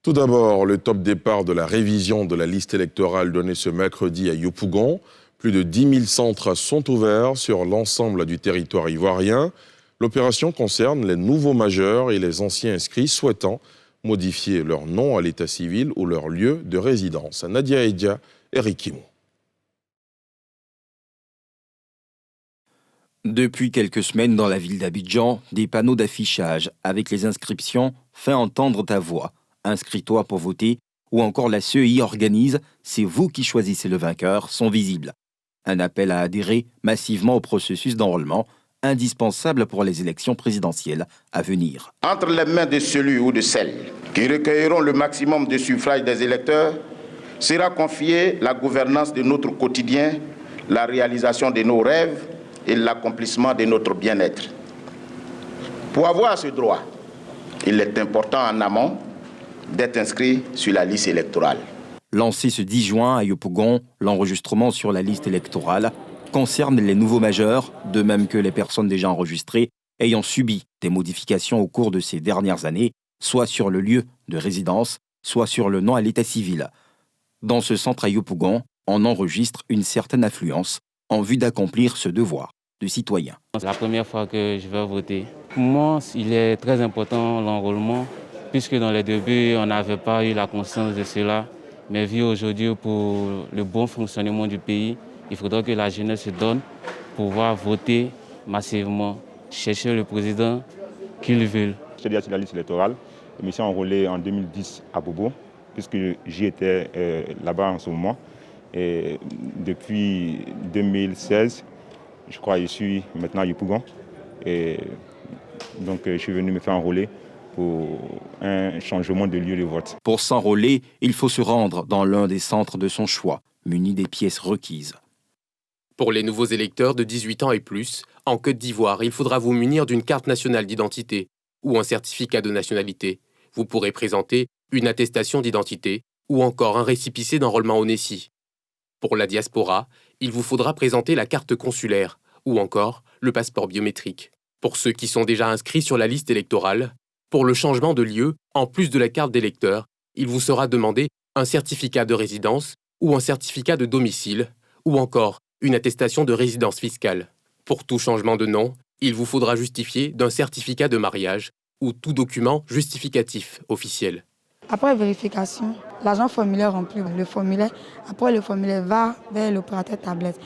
Tout d'abord, le top départ de la révision de la liste électorale donnée ce mercredi à Yopougon. Plus de 10 000 centres sont ouverts sur l'ensemble du territoire ivoirien. L'opération concerne les nouveaux majeurs et les anciens inscrits souhaitant modifier leur nom à l'état civil ou leur lieu de résidence. Nadia Edia, Eric Kimou. Depuis quelques semaines dans la ville d'Abidjan, des panneaux d'affichage avec les inscriptions « Fais entendre ta voix »,« Inscris-toi pour voter » ou encore la CEI organise « C'est vous qui choisissez le vainqueur » sont visibles. Un appel à adhérer massivement au processus d'enrôlement, indispensable pour les élections présidentielles à venir. Entre les mains de celui ou de celle qui recueilleront le maximum de suffrages des électeurs, sera confiée la gouvernance de notre quotidien, la réalisation de nos rêves et l'accomplissement de notre bien-être. Pour avoir ce droit, il est important en amont d'être inscrit sur la liste électorale. Lancé ce 10 juin à Yopougon, l'enregistrement sur la liste électorale concerne les nouveaux majeurs, de même que les personnes déjà enregistrées ayant subi des modifications au cours de ces dernières années, soit sur le lieu de résidence, soit sur le nom à l'état civil. Dans ce centre à Yopougon, on enregistre une certaine affluence en vue d'accomplir ce devoir de citoyen. C'est la première fois que je vais voter. Pour moi, il est très important l'enrôlement, puisque dans les débuts, on n'avait pas eu la conscience de cela. Mais vu aujourd'hui pour le bon fonctionnement du pays, il faudra que la jeunesse se donne pour pouvoir voter massivement, chercher le président qu'ils veulent. J'étais déjà sur la liste électorale. Je me suis enrôlé en 2010 à Bobo, puisque j'y étais là-bas en ce moment. Et depuis 2016, je crois, je suis maintenant à Yopougon. Et donc, je suis venu me faire enrôler pour un changement de lieu de vote. Pour s'enrôler, il faut se rendre dans l'un des centres de son choix, muni des pièces requises. Pour les nouveaux électeurs de 18 ans et plus, en Côte d'Ivoire, il faudra vous munir d'une carte nationale d'identité ou un certificat de nationalité. Vous pourrez présenter une attestation d'identité ou encore un récépissé d'enrôlement au NECI. Pour la diaspora, il vous faudra présenter la carte consulaire ou encore le passeport biométrique. Pour ceux qui sont déjà inscrits sur la liste électorale, pour le changement de lieu, en plus de la carte d'électeur, il vous sera demandé un certificat de résidence ou un certificat de domicile ou encore une attestation de résidence fiscale. Pour tout changement de nom, il vous faudra justifier d'un certificat de mariage ou tout document justificatif officiel. Après vérification, l'agent formulaire remplit le formulaire. Après, le formulaire va vers l'opérateur tablette.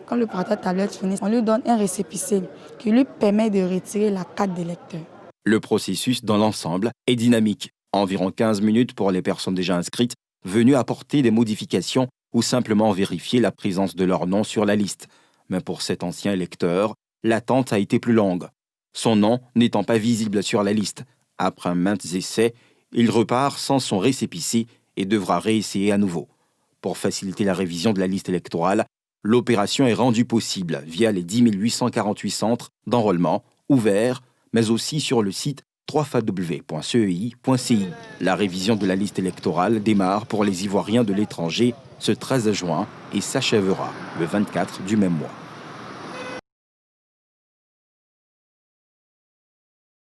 Quand l'opérateur tablette finit, on lui donne un récépissé qui lui permet de retirer la carte d'électeur. Le processus dans l'ensemble est dynamique. Environ 15 minutes pour les personnes déjà inscrites, venues apporter des modifications ou simplement vérifier la présence de leur nom sur la liste. Mais pour cet ancien électeur, l'attente a été plus longue. Son nom n'étant pas visible sur la liste. Après maintes essais, il repart sans son récépissé et devra réessayer à nouveau. Pour faciliter la révision de la liste électorale, l'opération est rendue possible via les 10 848 centres d'enrôlement ouverts, mais aussi sur le site www.cei.ci. La révision de la liste électorale démarre pour les Ivoiriens de l'étranger ce 13 juin et s'achèvera le 24 du même mois.